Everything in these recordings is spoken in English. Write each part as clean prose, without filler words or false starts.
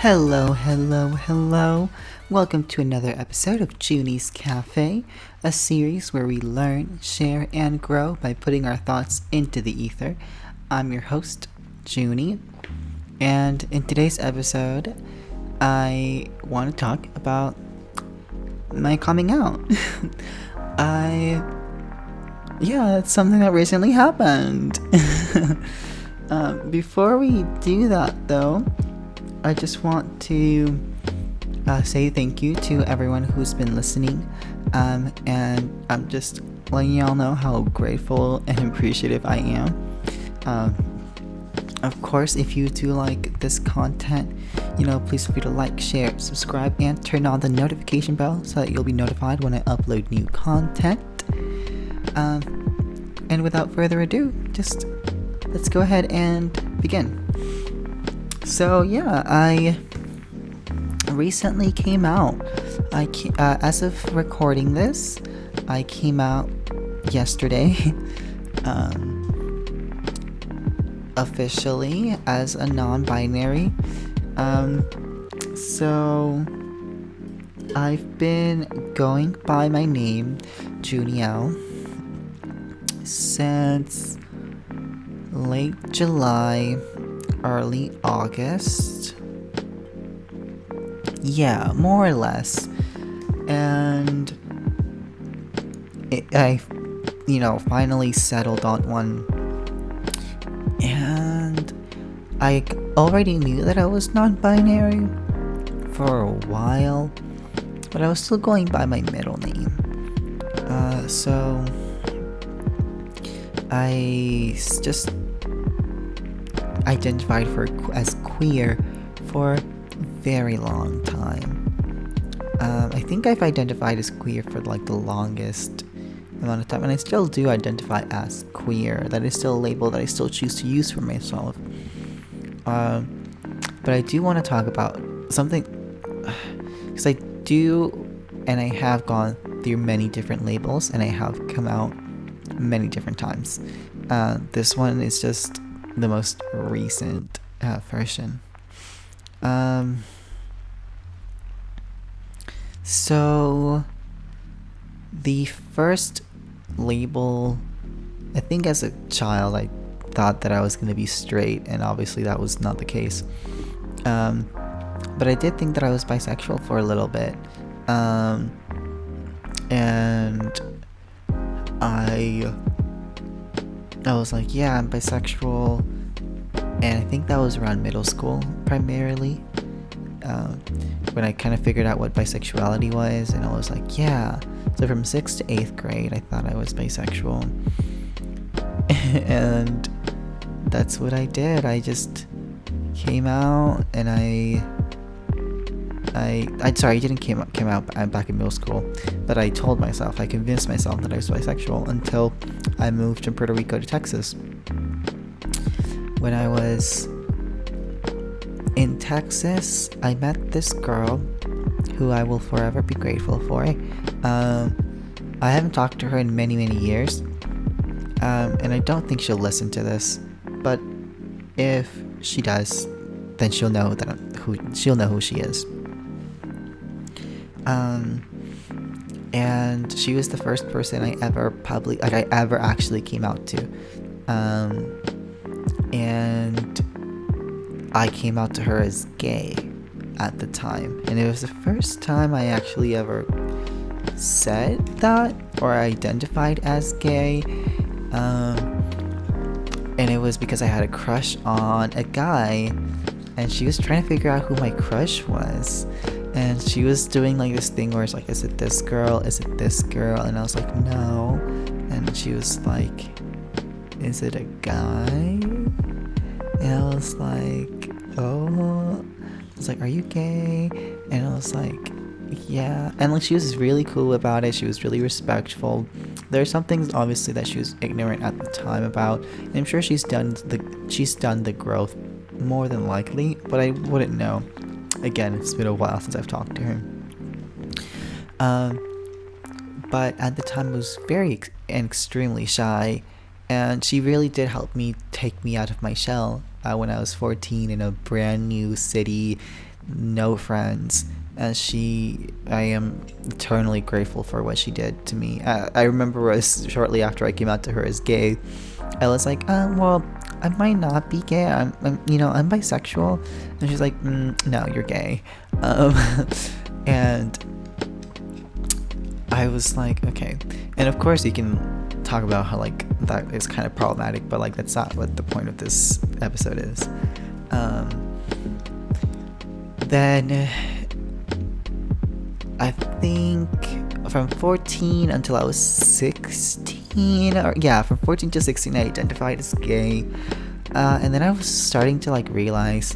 Hello, hello, hello. Welcome to another episode of Juni's Café, a series where we learn, share, and grow by putting our thoughts into the ether. I'm your host, Juni, and in today's episode, I want to talk about my coming out. It's something that recently happened. Before we do that, though, I just want to say thank you to everyone who's been listening, and I'm just letting y'all know how grateful and appreciative I am. Of course, if you do like this content, please feel free to like, share, subscribe, and turn on the notification bell so that you'll be notified when I upload new content. And without further ado, just let's go ahead and begin. So yeah, I recently came out. As of recording this, I came out yesterday, officially as a non-binary. So I've been going by my name, Juniel, since late July, early August. Yeah, more or less. And I finally settled on one. And I already knew that I was non-binary for a while, but I was still going by my middle name. So I just identified as queer for a very long time. I think I've identified as queer for the longest amount of time, and I still do identify as queer. That is still a label that I still choose to use for myself. But I do want to talk about something, because I do, and I have gone through many different labels, and I have come out many different times. This one is just the most recent version. So the first label, I think as a child I thought that I was going to be straight, and obviously that was not the case. But I did think that I was bisexual for a little bit. And I was like, yeah, I'm bisexual. And I think that was around middle school primarily, when I kind of figured out what bisexuality was, and I was like, yeah. So from 6th to 8th grade, I thought I was bisexual. And that's what I did. I just came out, and I didn't came out back in middle school, but I told myself, I convinced myself that I was bisexual until I moved from Puerto Rico to Texas. When I was in Texas, I met this girl who I will forever be grateful for. I haven't talked to her in many, many years, and I don't think she'll listen to this, but if she does, then she'll know who she is. And she was the first person I ever actually came out to. And I came out to her as gay at the time, and it was the first time I actually ever said that or identified as gay. And it was because I had a crush on a guy, and she was trying to figure out who my crush was, and she was doing this thing where it's like, is it this girl, is it this girl? And I was like, no. And she was like, is it a guy? And I was like, oh. I was like, are you gay? And I was like, yeah. And she was really cool about it. She was really respectful. There are some things obviously that she was ignorant at the time about, and I'm sure she's done the growth more than likely, but I wouldn't know. Again, it's been a while since I've talked to her. But at the time I was very extremely shy, and she really did help me take me out of my shell when I was 14 in a brand new city no friends. And I am eternally grateful for what she did to me. I remember shortly after I came out to her as gay, I was like, well, I might not be gay. I'm bisexual. And she's like, no, you're gay. Um, and I was like, okay. And of course, you can talk about how like that is kind of problematic, but like that's not what the point of this episode is. Then I think from 14 until I was 16, from 14 to 16 I identified as gay, and then I was starting to like realize,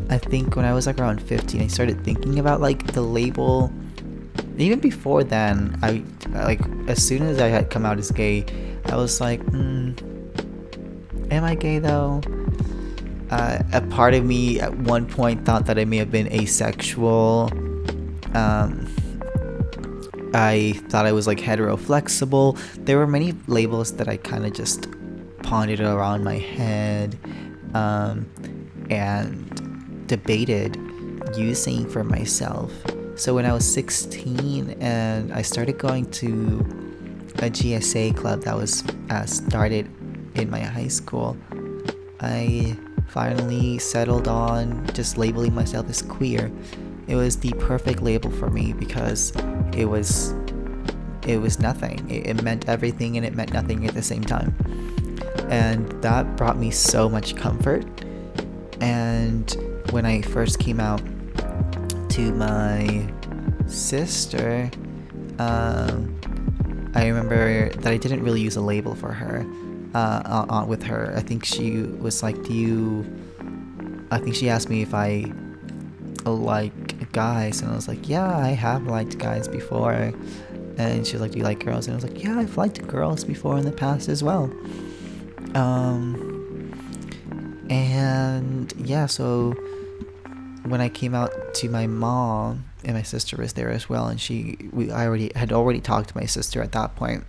I think when I was like around 15, I started thinking about like the label. Even before then, I like, as soon as I had come out as gay, I was like, am I gay though? A part of me at one point thought that I may have been asexual. I thought I was like hetero-flexible. There were many labels that I kind of just pondered around my head, and debated using for myself. So when I was 16 and I started going to a GSA club that was started in my high school, I finally settled on just labeling myself as queer. It was the perfect label for me because it was nothing. It meant everything and it meant nothing at the same time. And that brought me so much comfort. And when I first came out to my sister, I remember that I didn't really use a label for her. With her, I think she was like, I think she asked me if I like guys, and I was like, yeah, I have liked guys before. And she was like, do you like girls? And I was like, yeah, I've liked girls before in the past as well. And yeah, so when I came out to my mom, and my sister was there as well, and I had already talked to my sister at that point,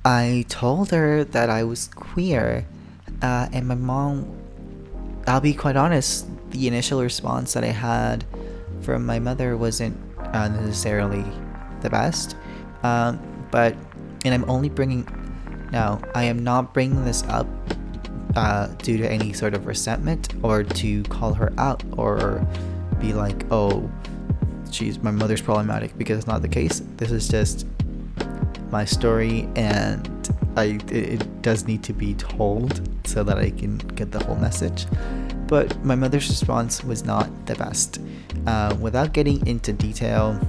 I told her that I was queer, and my mom, I'll be quite honest, the initial response that I had from my mother wasn't necessarily the best, but, and I'm only I am not bringing this up due to any sort of resentment or to call her out or be like, oh, my mother's problematic, because it's not the case. This is just my story, and it does need to be told so that I can get the whole message. But my mother's response was not the best. Without getting into detail,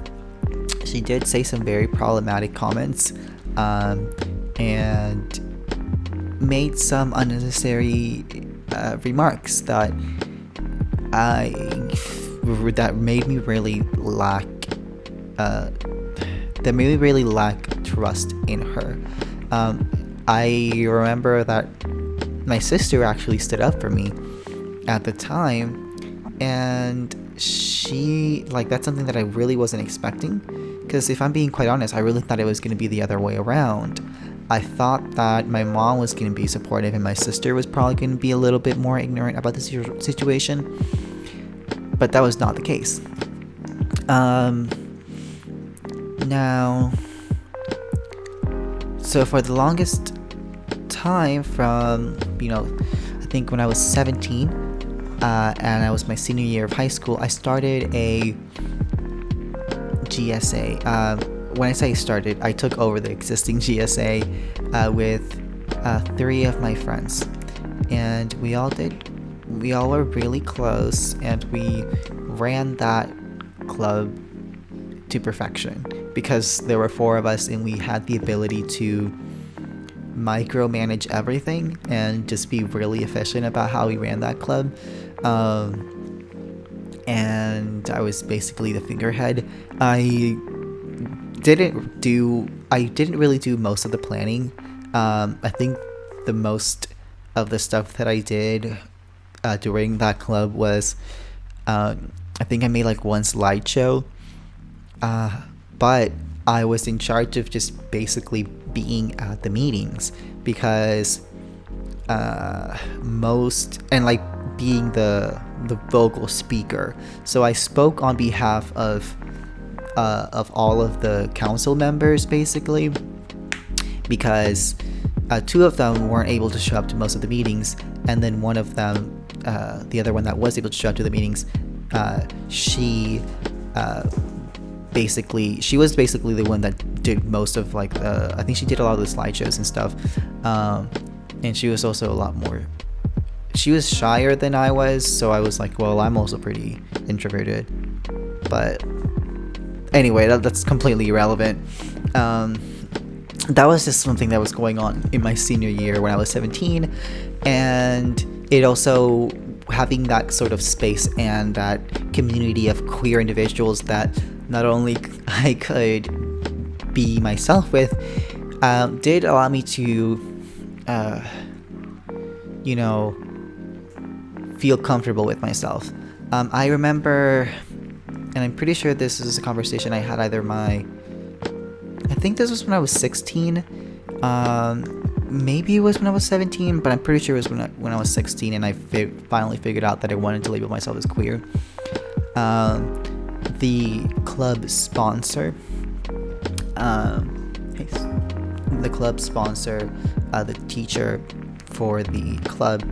she did say some very problematic comments, and made some unnecessary remarks that made me really lack trust in her. I remember that my sister actually stood up for me at the time, and she, like, that's something that I really wasn't expecting, because if I'm being quite honest, I really thought it was going to be the other way around. I thought that my mom was going to be supportive and my sister was probably going to be a little bit more ignorant about the situation, but that was not the case. Now, so for the longest time from, I think when I was 17, and I was my senior year of high school, I started a GSA. When I say started, I took over the existing GSA with 3 of my friends, and we all were really close, and we ran that club to perfection because there were 4 of us and we had the ability to micromanage everything and just be really efficient about how we ran that club. And I was basically the figurehead. I didn't really do most of the planning. I think the most of the stuff that I did during that club was, I think I made like one slideshow, but I was in charge of just basically being at the meetings, because being the vocal speaker. So I spoke on behalf of all of the council members, basically, because two of them weren't able to show up to most of the meetings, and then one of them, the other one that was able to show up to the meetings, she was basically the one that did most of like I think she did a lot of the slideshows and stuff, and she was also a lot more, she was shyer than I was, so I was like, well, I'm also pretty introverted. But anyway, that's completely irrelevant. That was just something that was going on in my senior year when I was 17, and it also, having that sort of space and that community of queer individuals that not only I could be myself with, did allow me to, feel comfortable with myself. I remember, and I'm pretty sure this is a conversation I had I think this was when I was 16. Maybe it was when I was 17, but I'm pretty sure it was when I was 16, and I finally figured out that I wanted to label myself as queer. The club sponsor, the teacher for the club,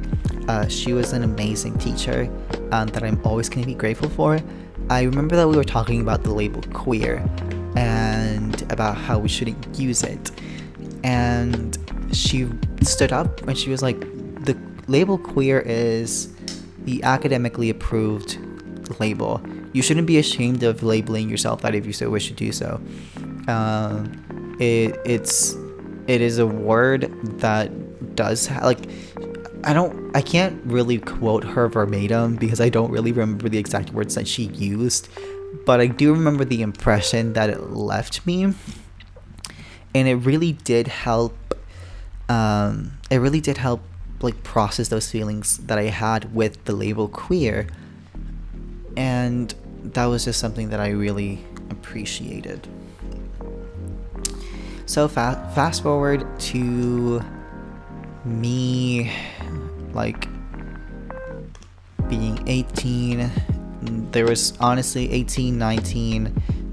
she was an amazing teacher that I'm always going to be grateful for. I remember that we were talking about the label queer and about how we shouldn't use it, and she stood up and she was like, the label queer is the academically approved label. You shouldn't be ashamed of labeling yourself that if you so wish to do so. It is a word that does I can't really quote her verbatim because I don't really remember the exact words that she used, but I do remember the impression that it left me, and it really did help. Like process those feelings that I had with the label queer, and that was just something that I really appreciated. So fast forward to me, like, being 18. There was honestly 18, 19,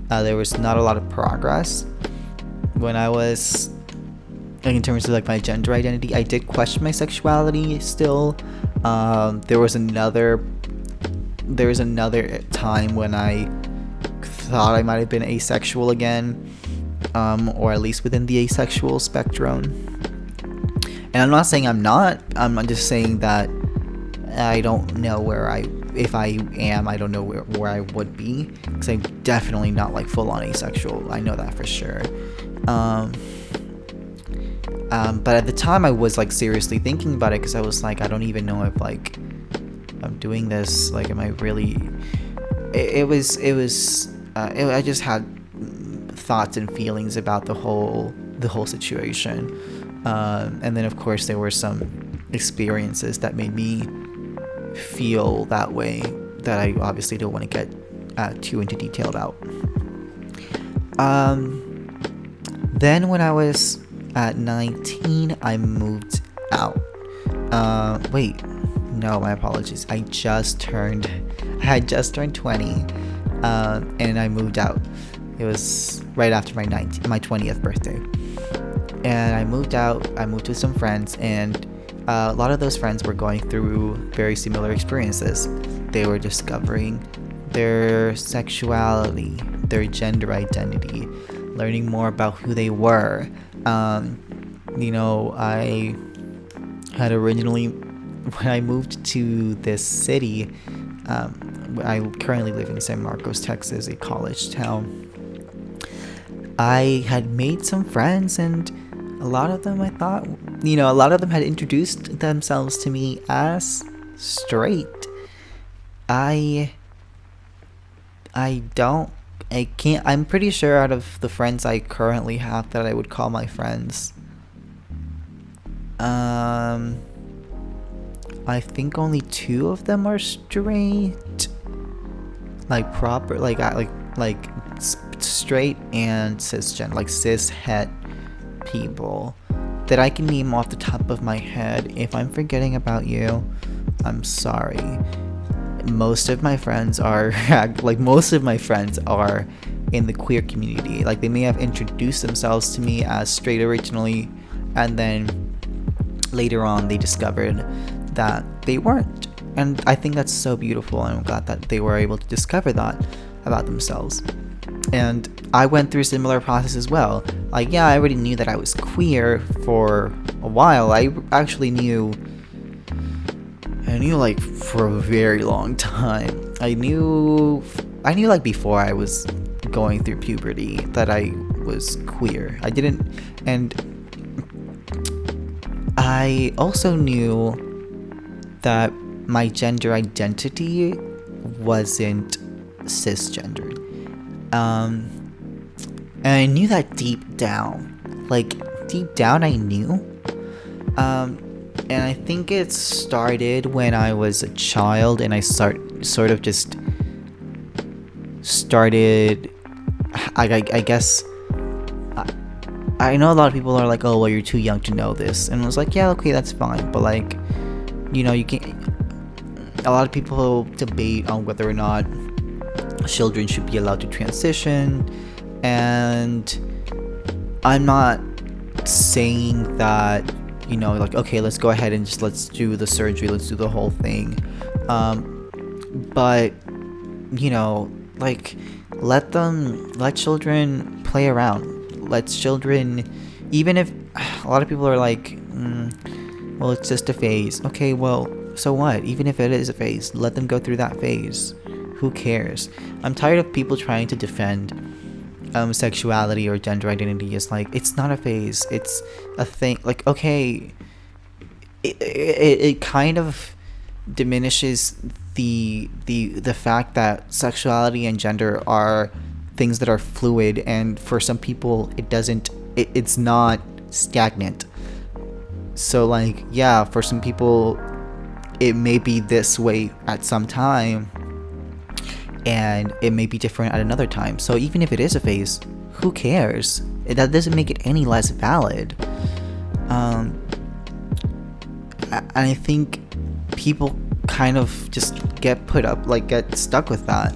there was not a lot of progress when I was, like, in terms of like my gender identity. I did question my sexuality still. There was another time when I thought I might have been asexual again, or at least within the asexual spectrum. And I'm not saying I'm not. I'm just saying that I don't know if I am, I don't know where I would be, because I'm definitely not like full on asexual. I know that for sure. But at the time I was like seriously thinking about it, because I was like, I don't even know if like I'm doing this, like, am I really, I just had thoughts and feelings about the whole situation. And then of course there were some experiences that made me feel that way that I obviously don't want to get too into detailed out. Then when I was at 19, I moved out. Wait, no, my apologies. I had just turned 20, and I moved out. It was right after my 20th birthday. And I moved out. I moved with some friends, and a lot of those friends were going through very similar experiences. They were discovering their sexuality, their gender identity, learning more about who they were. I had originally, when I moved to this city, I currently live in San Marcos, Texas, a college town. I had made some friends, and a lot of them, I thought, a lot of them had introduced themselves to me as straight. I'm pretty sure out of the friends I currently have that I would call my friends, I think only 2 of them are straight, like proper, like straight and cisgen, like cis het people that I can name off the top of my head. If I'm forgetting about you, I'm sorry. Most of my friends are most of my friends are in the queer community. Like, they may have introduced themselves to me as straight originally, and then later on they discovered that they weren't. And I think that's so beautiful, and I'm glad that they were able to discover that about themselves. And I went through a similar process as well. Like, yeah, I already knew that I was queer for a while. I actually knew like for a very long time. I knew like before I was going through puberty that I was queer. I didn't, and I also knew that my gender identity wasn't cisgendered. And I knew that deep down. Like, deep down I knew. And I think it started when I was a child, and I sort of just started, I guess, I know a lot of people are like, oh, well, you're too young to know this. And I was like, yeah, okay, that's fine. But, like, you know, you can't, a lot of people debate on whether or not children should be allowed to transition. And I'm not saying that, you know, like, okay, let's go ahead and just let's do the surgery, let's do the whole thing. But, you know, like, let children play around. Let children, even if a lot of people are like, well, it's just a phase. Okay, well, so what? Even if it is a phase, let them go through that phase. Who cares? I'm tired of people trying to defend sexuality or gender identity is like, it's not a phase, it's a thing. Like, okay, it kind of diminishes the fact that sexuality and gender are things that are fluid, and for some people it's not stagnant. So, like, yeah, for some people it may be this way at some time, and it may be different at another time. So even if it is a phase, who cares? That doesn't make it any less valid. I think people kind of just get stuck with that.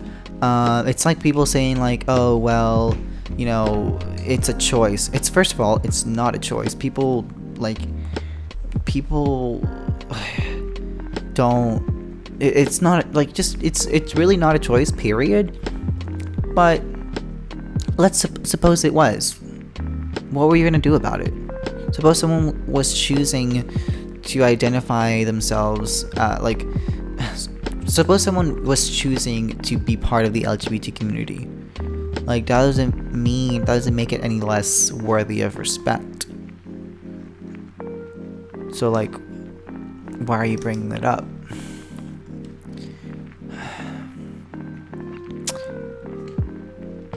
It's like people saying like, oh, well, you know, it's a choice. It's, first of all, it's not a choice. People don't, it's not like, just it's really not a choice, period. But let's suppose it was. What were you gonna do about it? Suppose someone was choosing to identify themselves suppose someone was choosing to be part of the LGBT community. Like, that doesn't make it any less worthy of respect. So, like, why are you bringing that up?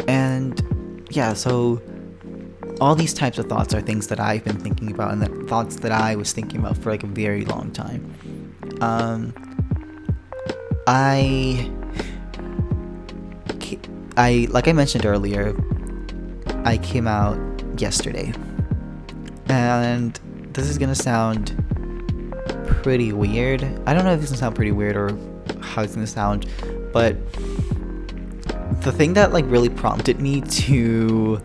And yeah, so all these types of thoughts are things that I've been thinking about, and the thoughts that I was thinking about for like a very long time. I like I mentioned earlier, I came out yesterday, and this is gonna sound pretty weird. I don't know if this is gonna sound pretty weird or how it's gonna sound, but the thing that like really prompted me to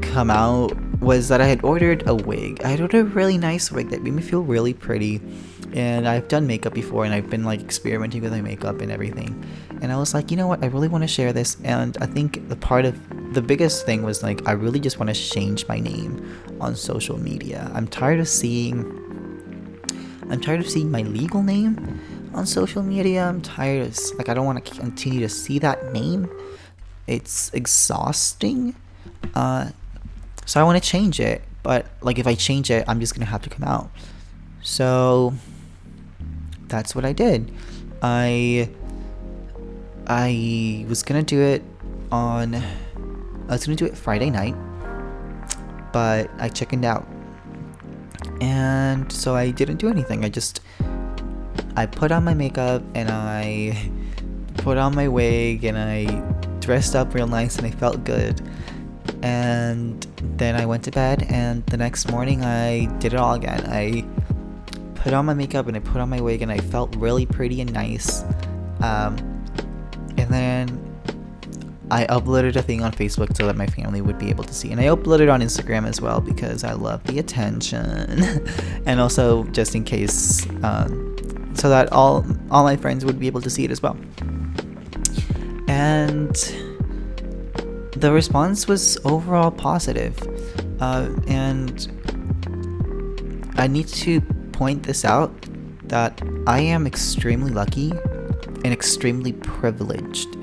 come out was that I had ordered a wig. I had ordered a really nice wig that made me feel really pretty, and I've done makeup before, and I've been like experimenting with my makeup and everything, and I was like, you know what, I really want to share this. And I think the biggest thing was like, I really just want to change my name on social media. I'm tired of seeing my legal name on social media. I'm tired of, like, I don't want to continue to see that name. It's exhausting. So I want to change it, but like, if I change it, I'm just gonna have to come out. So that's what I did. I was gonna do it Friday night, but I chickened out, and so I didn't do anything. I put on my makeup, and I put on my wig, and I dressed up real nice, and I felt good. And then I went to bed, and the next morning I did it all again. I put on my makeup and I put on my wig and I felt really pretty and nice. And then I uploaded a thing on Facebook so that my family would be able to see. And I uploaded on Instagram as well because I love the attention. And also just in case, so that all my friends would be able to see it as well. And the response was overall positive. And I need to point this out that I am extremely lucky and extremely privileged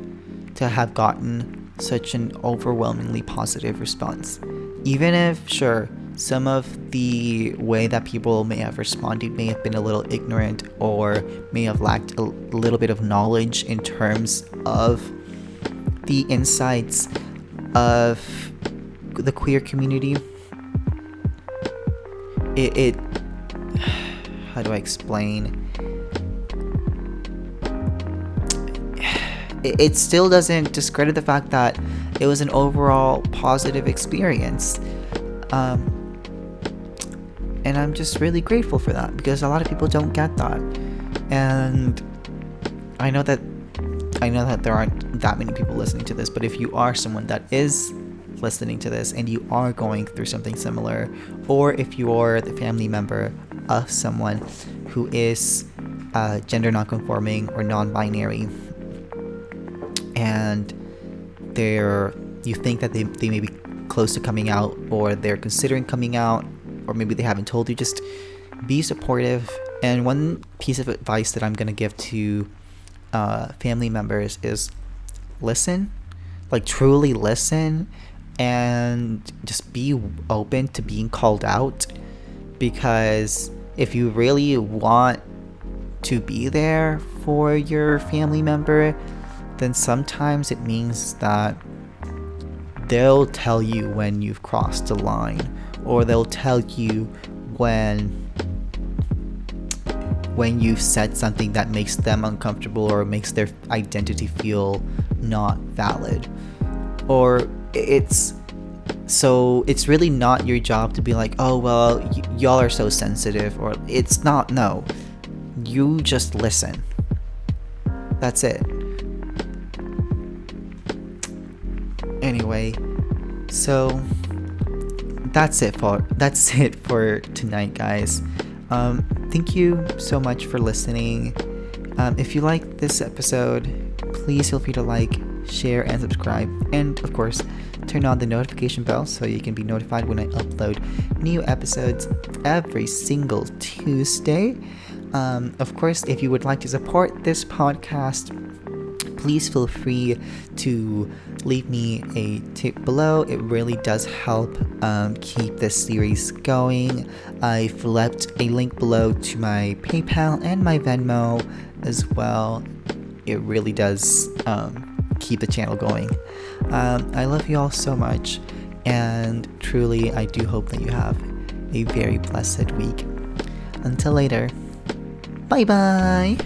to have gotten such an overwhelmingly positive response. Even if, sure, some of the way that people may have responded may have been a little ignorant or may have lacked a little bit of knowledge in terms of the insights of the queer community. It how do I explain? It still doesn't discredit the fact that it was an overall positive experience. And I'm just really grateful for that because a lot of people don't get that. And I know that there aren't that many people listening to this, but if you are someone that is listening to this and you are going through something similar, or if you're the family member of someone who is gender nonconforming or non-binary, and you think that they may be close to coming out, or they're considering coming out, or maybe they haven't told you, just be supportive. And one piece of advice that I'm going to give to family members is listen, like truly listen, and just be open to being called out. Because if you really want to be there for your family member, then sometimes it means that they'll tell you when you've crossed a line, or they'll tell you when you've said something that makes them uncomfortable or makes their identity feel not valid. Or it's really not your job to be like, oh well, y'all are so sensitive, or it's not. No, you just listen. That's it. Anyway, so that's it for tonight, guys. Thank you so much for listening. If you like this episode, please feel free to like, share, and subscribe, and of course turn on the notification bell so you can be notified when I upload new episodes every single Tuesday. Of course, if you would like to support this podcast, please feel free to leave me a tip below. It really does help keep this series going. I've left a link below to my PayPal and my Venmo as well. It really does keep the channel going. I love you all so much, and truly I do hope that you have a very blessed week. Until later, bye bye.